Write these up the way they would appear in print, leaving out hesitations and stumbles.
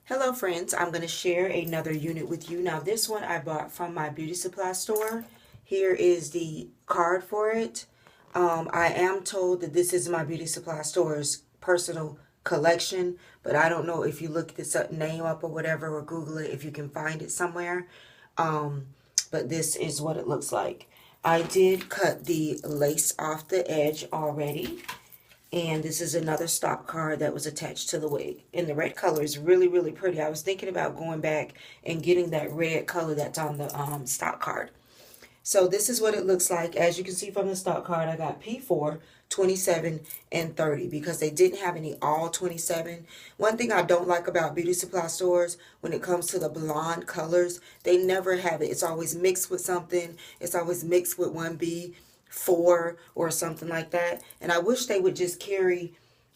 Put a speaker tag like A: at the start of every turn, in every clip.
A: Hello friends, I'm going to share another unit with you. Now this one I bought from my beauty supply store. Here is the card for it. I am told that this is my beauty supply store's personal collection, but I don't know if you look this name up or whatever or Google it if you can find it somewhere. But this is what it looks like. I did cut the lace off the edge already. And this is another stock card that was attached to the wig. And the red color is really, really pretty. I was thinking about going back and getting that red color that's on the stock card. So this is what it looks like. As you can see from the stock card, I got P4, 27, and 30 because they didn't have any all 27. One thing I don't like about beauty supply stores when it comes to the blonde colors, they never have it. It's always mixed with something. It's always mixed with 1B. 4 or something like that. And I wish they would just carry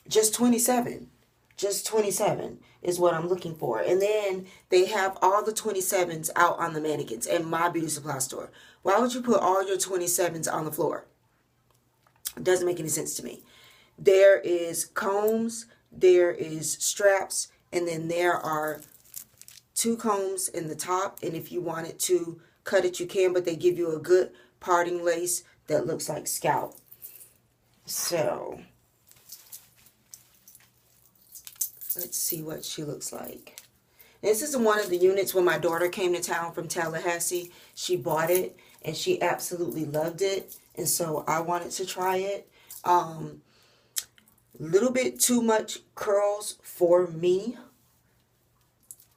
A: just 27. Just 27 is what I'm looking for. And then they have all the 27s out on the mannequins in my beauty supply store. Why would you put all your 27s on the floor? It doesn't make any sense to me. There is combs, there is straps, and then there are 2 combs in the top. And if you wanted to cut it, you can, but they give you a good parting lace that looks like scalp. So let's see what she looks like. This is one of the units when my daughter came to town from Tallahassee. She bought it and she absolutely loved it, and so I wanted to try it. Little bit too much curls for me,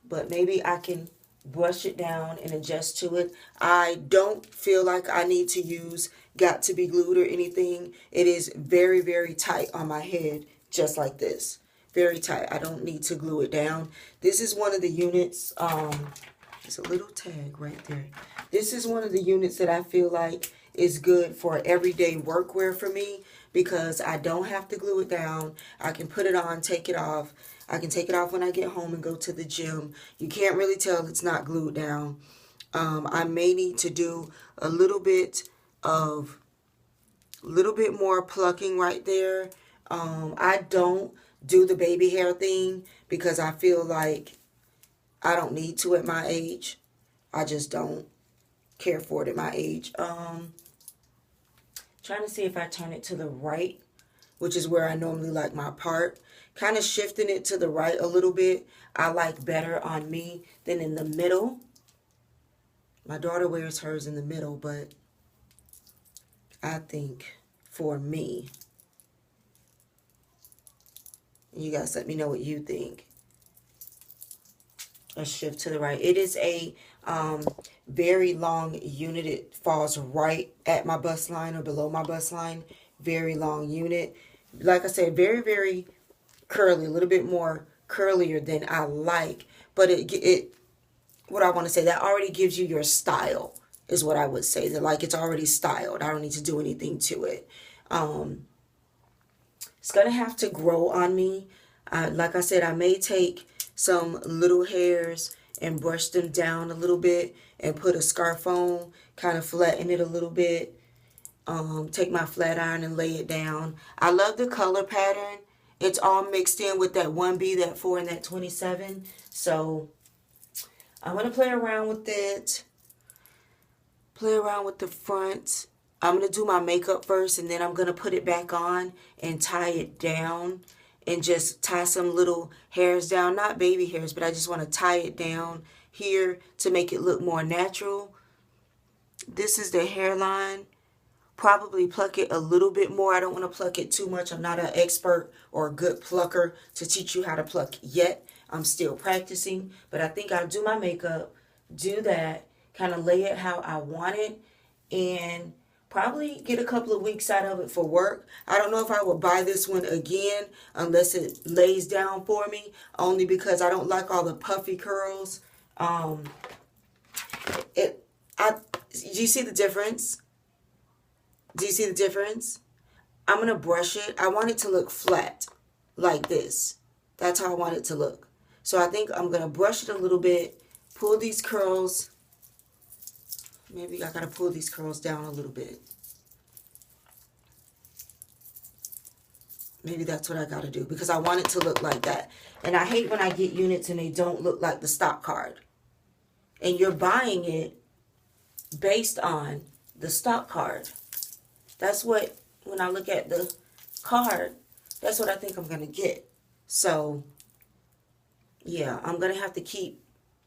A: but maybe I can brush it down and adjust to it. I don't feel like I need to use Got to Be Glued or anything. It is very, very tight on my head, just like this. Very tight. I don't need to glue it down. This is one of the units, there's a little tag right there. This is one of the units that I feel like is good for everyday workwear for me because I don't have to glue it down. I can put it on, take it off. I can take it off when I get home and go to the gym. You can't really tell it's not glued down. I may need to do a little bit more plucking right there. I don't do the baby hair thing because I feel like I don't need to at my age. I just don't care for it at my age. Trying to see if I turn it to the right, which is where I normally like my part. Kind of shifting it to the right a little bit. I like better on me than in the middle. My daughter wears hers in the middle, but I think for me, you guys let me know what you think. A shift to the right. It is a very long unit. It falls right at my bust line or below my bust line. Very long unit. Like I said, very, very curly. A little bit more curlier than I like. But what I want to say, that already gives you your style, is what I would say. That like it's already styled. I don't need to do anything to it. It's going to have to grow on me. Like I said, I may take some little hairs and brush them down a little bit and put a scarf on, kind of flatten it a little bit. Take my flat iron and lay it down. I love the color pattern. It's all mixed in with that 1B, that 4, and that 27. So I'm going to play around with it. Play around with the front. I'm going to do my makeup first, and then I'm going to put it back on and tie it down and just tie some little hairs down. Not baby hairs, but I just want to tie it down here to make it look more natural. This is the hairline. Probably pluck it a little bit more. I don't want to pluck it too much. I'm not an expert or a good plucker to teach you how to pluck yet. I'm still practicing, but I think I'll do my makeup, do that, kind of lay it how I want it, and probably get a couple of weeks out of it for work. I don't know if I will buy this one again unless it lays down for me, only because I don't like all the puffy curls. Do you see the difference? Do you see the difference? I'm going to brush it. I want it to look flat like this. That's how I want it to look. So I think I'm going to brush it a little bit, pull these curls. Maybe I got to pull these curls down a little bit. Maybe that's what I got to do because I want it to look like that. And I hate when I get units and they don't look like the stock card. And you're buying it based on the stock card. That's what, when I look at the card, that's what I think I'm going to get. So, yeah, I'm going to have to keep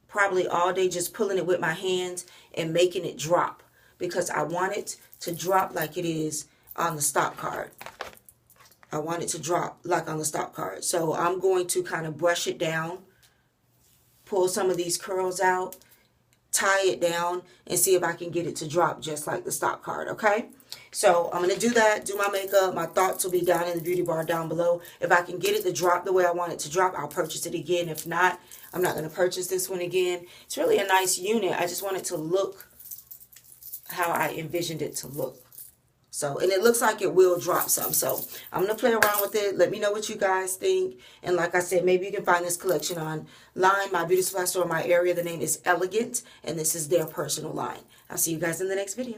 A: probably all day just pulling it with my hands and making it drop because I want it to drop like it is on the stock card. I want it to drop like on the stock card. So I'm going to kind of brush it down, pull some of these curls out, tie it down, and see if I can get it to drop just like the stock card, okay? So I'm going to do that, do my makeup. My thoughts will be down in the beauty bar down below. If I can get it to drop the way I want it to drop, I'll purchase it again. If not, I'm not going to purchase this one again. It's really a nice unit. I just want it to look how I envisioned it to look. So, and it looks like it will drop some. So, I'm going to play around with it. Let me know what you guys think. And like I said, maybe you can find this collection online. My beauty supply store in my area, the name is Elegant. And this is their personal line. I'll see you guys in the next video.